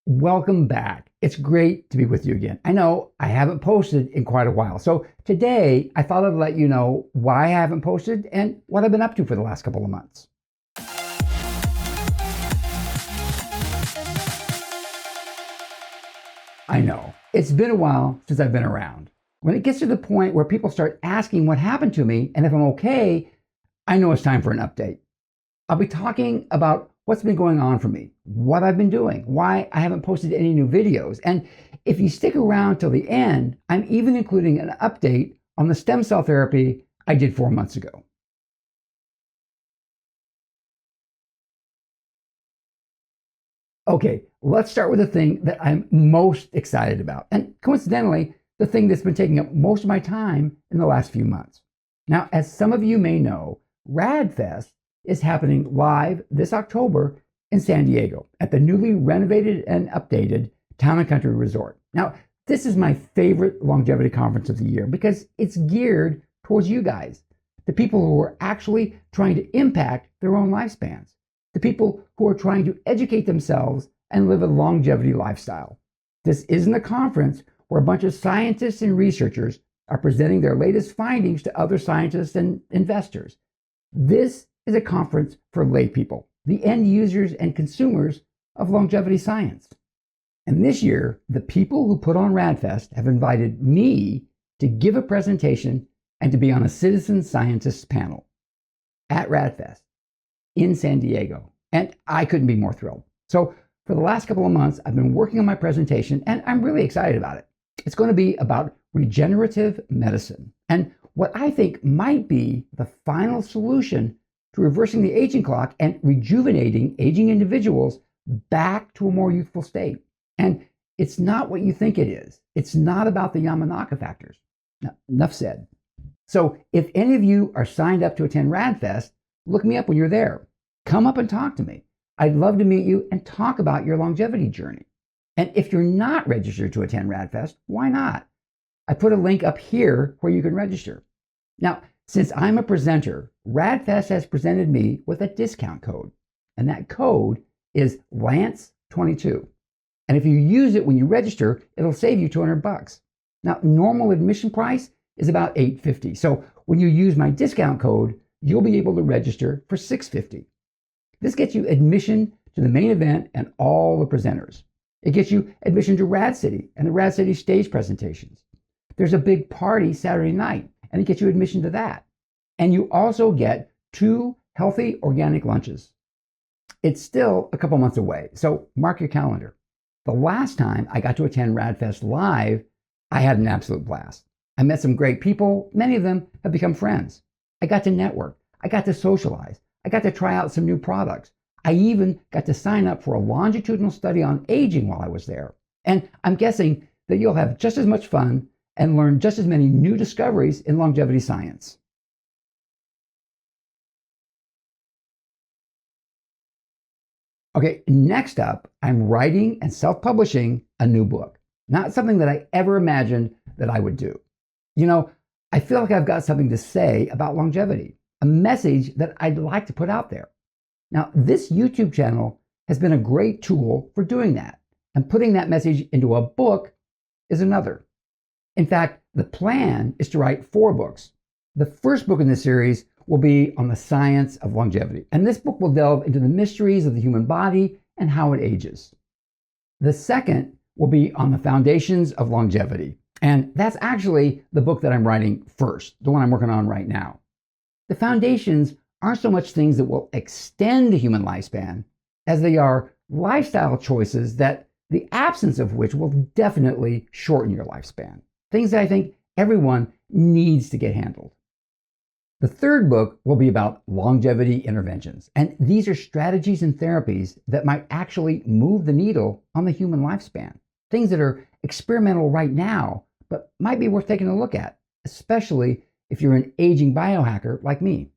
Welcome back. It's great to be with you again. I know I haven't posted in quite a while. So today I thought I'd let you know why I haven't posted and what I've been up to for the last couple of months. I know it's been a while since I've been around. When it gets to the point where people start asking what happened to me and if I'm okay, I know it's time for an update. I'll be talking about what's been going on for me, what I've been doing, why I haven't posted any new videos. And if you stick around till the end, I'm even including an update on the stem cell therapy I did 4 months ago. Okay, let's start with the thing that I'm most excited about. And coincidentally, the thing that's been taking up most of my time in the last few months. Now, as some of you may know, RADFest is happening live this October in San Diego at the newly renovated and updated Town and Country Resort. Now, this is my favorite longevity conference of the year because it's geared towards you guys, the people who are actually trying to impact their own lifespans, the people who are trying to educate themselves and live a longevity lifestyle. This isn't a conference where a bunch of scientists and researchers are presenting their latest findings to other scientists and investors. This is a conference for lay people, the end users and consumers of longevity science. And this year, the people who put on RADFest have invited me to give a presentation and to be on a citizen scientists panel at RADFest in San Diego. And I couldn't be more thrilled. So for the last couple of months, I've been working on my presentation and I'm really excited about it. It's going to be about regenerative medicine and what I think might be the final solution to reversing the aging clock and rejuvenating aging individuals back to a more youthful state. And it's not what you think it is. It's not about the Yamanaka factors. Now, enough said. So if any of you are signed up to attend RADFest, look me up when you're there. Come up and talk to me. I'd love to meet you and talk about your longevity journey. And if you're not registered to attend RADFest, why not? I put a link up here where you can register. Now, since I'm a presenter, RADFest has presented me with a discount code, and that code is Lance22. And if you use it when you register, it'll save you $200. Now, normal admission price is about $850. So when you use my discount code, you'll be able to register for $650. This gets you admission to the main event and all the presenters. It gets you admission to Rad City and the Rad City stage presentations. There's a big party Saturday night, and it gets you admission to that. And you also get 2 healthy organic lunches. It's still a couple months away, so mark your calendar. The last time I got to attend RADFest live, I had an absolute blast. I met some great people. Many of them have become friends. I got to network. I got to socialize. I got to try out some new products. I even got to sign up for a longitudinal study on aging while I was there. And I'm guessing that you'll have just as much fun and learn just as many new discoveries in longevity science. Okay, next up, I'm writing and self-publishing a new book. Not something that I ever imagined that I would do. You know, I feel like I've got something to say about longevity, a message that I'd like to put out there. Now, this YouTube channel has been a great tool for doing that, and putting that message into a book is another. In fact, the plan is to write 4 books. The first book in this series will be on the science of longevity, and this book will delve into the mysteries of the human body and how it ages. The second will be on the foundations of longevity, and that's actually the book that I'm writing first, the one I'm working on right now. The foundations aren't so much things that will extend the human lifespan as they are lifestyle choices that the absence of which will definitely shorten your lifespan. Things that I think everyone needs to get handled. The third book will be about longevity interventions, and these are strategies and therapies that might actually move the needle on the human lifespan. Things that are experimental right now, but might be worth taking a look at, especially if you're an aging biohacker like me.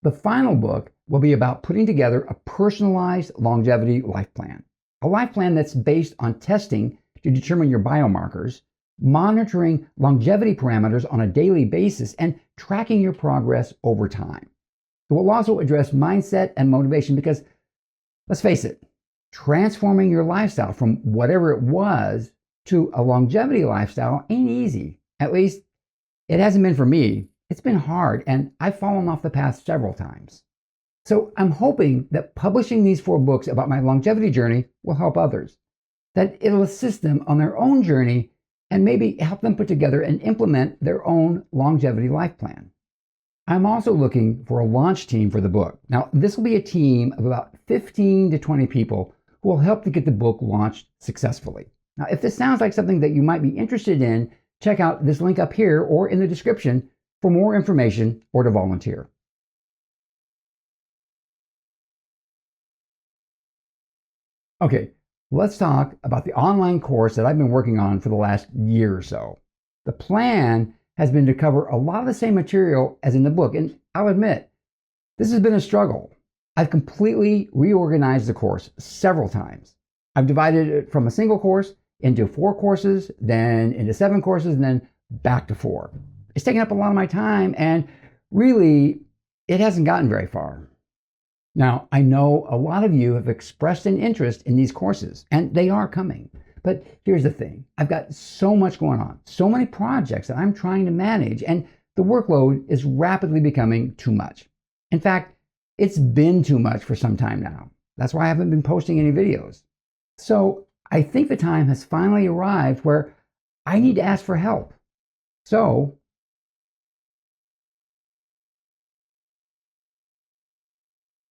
The final book will be about putting together a personalized longevity life plan, a life plan that's based on testing to determine your biomarkers, monitoring longevity parameters on a daily basis, and tracking your progress over time. It will also address mindset and motivation because, let's face it, Transforming your lifestyle from whatever it was to a longevity lifestyle ain't easy. At least it hasn't been for me. It's been hard, and I've fallen off the path several times. So I'm hoping that publishing these 4 books about my longevity journey will help others, that it'll assist them on their own journey and maybe help them put together and implement their own longevity life plan. I'm also looking for a launch team for the book. Now, this will be a team of about 15 to 20 people who will help to get the book launched successfully. Now, if this sounds like something that you might be interested in, check out this link up here or in the description for more information or to volunteer. Okay, let's talk about the online course that I've been working on for the last year or so. The plan has been to cover a lot of the same material as in the book, and I'll admit, this has been a struggle. I've completely reorganized the course several times. I've divided it from a single course into 4 courses, then into 7 courses, and then back to 4. It's taken up a lot of my time, and really, it hasn't gotten very far. Now, I know a lot of you have expressed an interest in these courses, and they are coming. But here's the thing. I've got so much going on, so many projects that I'm trying to manage, and the workload is rapidly becoming too much. In fact, it's been too much for some time now. That's why I haven't been posting any videos. So I think the time has finally arrived where I need to ask for help. So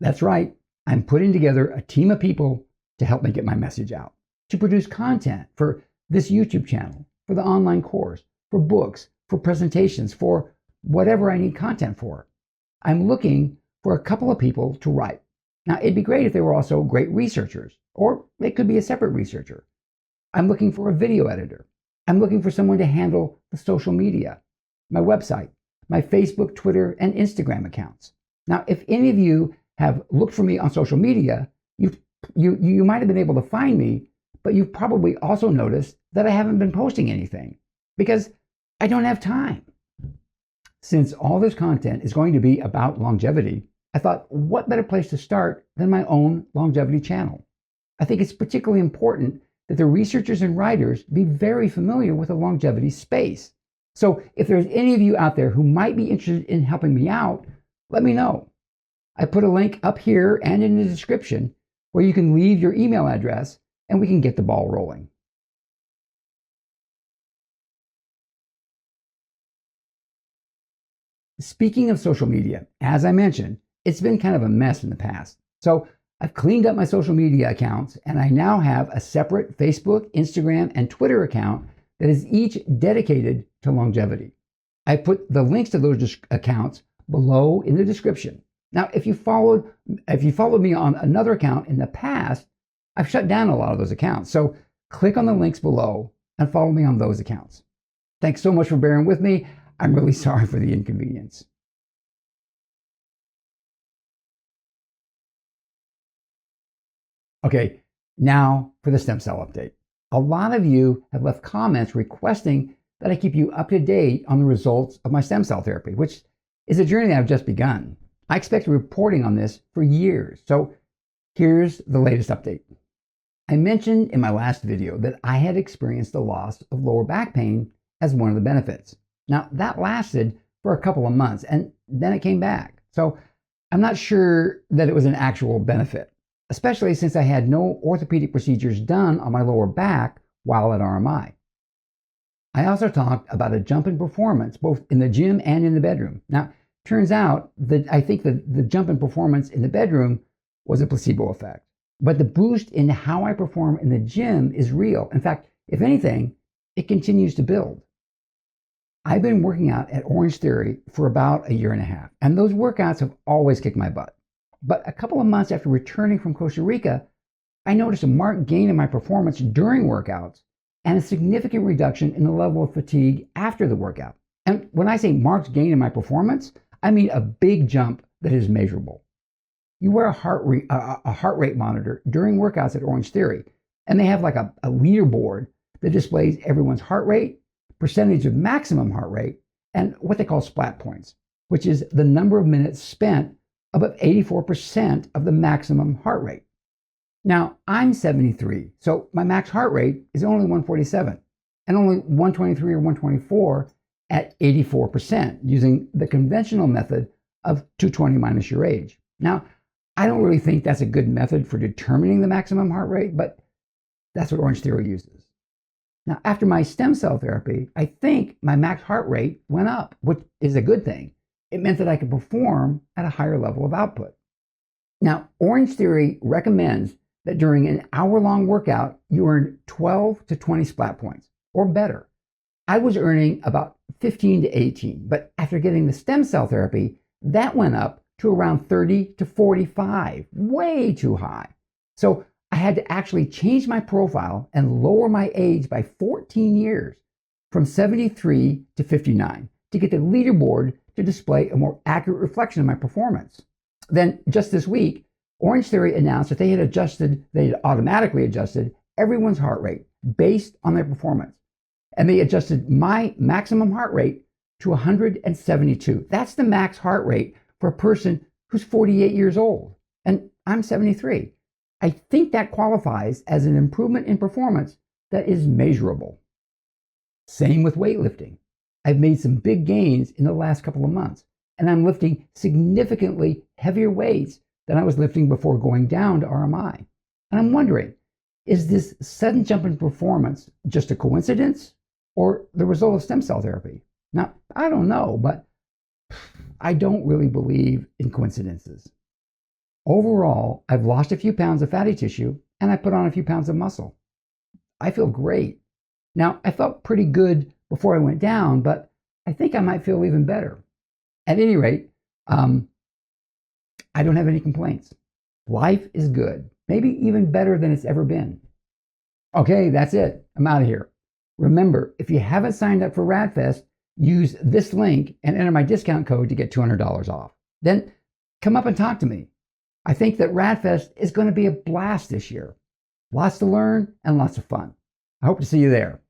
that's right. I'm putting together a team of people to help me get my message out, to produce content for this YouTube channel, for the online course, for books, for presentations, for whatever I need content for. I'm looking for a couple of people to write. Now, it'd be great if they were also great researchers, or it could be a separate researcher. I'm looking for a video editor. I'm looking for someone to handle the social media, my website, my Facebook, Twitter, and Instagram accounts. Now, if any of you have looked for me on social media, you might have been able to find me, but you've probably also noticed that I haven't been posting anything because I don't have time. Since all this content is going to be about longevity, I thought, what better place to start than my own longevity channel? I think it's particularly important that the researchers and writers be very familiar with the longevity space. So if there's any of you out there who might be interested in helping me out, let me know. I put a link up here and in the description where you can leave your email address and we can get the ball rolling. Speaking of social media, as I mentioned, it's been kind of a mess in the past. So I've cleaned up my social media accounts and I now have a separate Facebook, Instagram, and Twitter account that is each dedicated to longevity. I put the links to those accounts below in the description. Now, if you followed me on another account in the past, I've shut down a lot of those accounts. So click on the links below and follow me on those accounts. Thanks so much for bearing with me. I'm really sorry for the inconvenience. Okay, now for the stem cell update. A lot of you have left comments requesting that I keep you up to date on the results of my stem cell therapy, which is a journey that I've just begun. I expect reporting on this for years. So here's the latest update. I mentioned in my last video that I had experienced the loss of lower back pain as one of the benefits. Now, that lasted for a couple of months and then it came back. So I'm not sure that it was an actual benefit, especially since I had no orthopedic procedures done on my lower back while at RMI. I also talked about a jump in performance, both in the gym and in the bedroom. Now, turns out that I think that the jump in performance in the bedroom was a placebo effect. But the boost in how I perform in the gym is real. In fact, if anything, it continues to build. I've been working out at Orange Theory for about a year and a half, and those workouts have always kicked my butt. But a couple of months after returning from Costa Rica, I noticed a marked gain in my performance during workouts and a significant reduction in the level of fatigue after the workout. And when I say marked gain in my performance, I mean a big jump that is measurable. You wear a heart rate monitor during workouts at Orange Theory, and they have like a leaderboard that displays everyone's heart rate, percentage of maximum heart rate, and what they call splat points, which is the number of minutes spent above 84% of the maximum heart rate. Now, I'm 73, so my max heart rate is only 147 and only 123 or 124 at 84% using the conventional method of 220 minus your age. Now, I don't really think that's a good method for determining the maximum heart rate, but that's what Orange Theory uses. Now, after my stem cell therapy, I think my max heart rate went up, which is a good thing. It meant that I could perform at a higher level of output. Now, Orange Theory recommends that during an hour-long workout, you earn 12 to 20 splat points or better. I was earning about 15 to 18, but after getting the stem cell therapy, that went up to around 30 to 45, way too high. So I had to actually change my profile and lower my age by 14 years from 73 to 59 to get the leaderboard to display a more accurate reflection of my performance. Then just this week, Orange Theory announced that they had automatically adjusted everyone's heart rate based on their performance. And they adjusted my maximum heart rate to 172. That's the max heart rate for a person who's 48 years old. And I'm 73. I think that qualifies as an improvement in performance that is measurable. Same with weightlifting. I've made some big gains in the last couple of months, and I'm lifting significantly heavier weights than I was lifting before going down to RMI. And I'm wondering, is this sudden jump in performance just a coincidence or the result of stem cell therapy? Now, I don't know, but I don't really believe in coincidences. Overall, I've lost a few pounds of fatty tissue and I put on a few pounds of muscle. I feel great. Now, I felt pretty good before I went down, but I think I might feel even better. At any rate, I don't have any complaints. Life is good, maybe even better than it's ever been. Okay, that's it. I'm out of here. Remember, if you haven't signed up for RadFest, use this link and enter my discount code to get $200 off. Then come up and talk to me. I think that RadFest is going to be a blast this year. Lots to learn and lots of fun. I hope to see you there.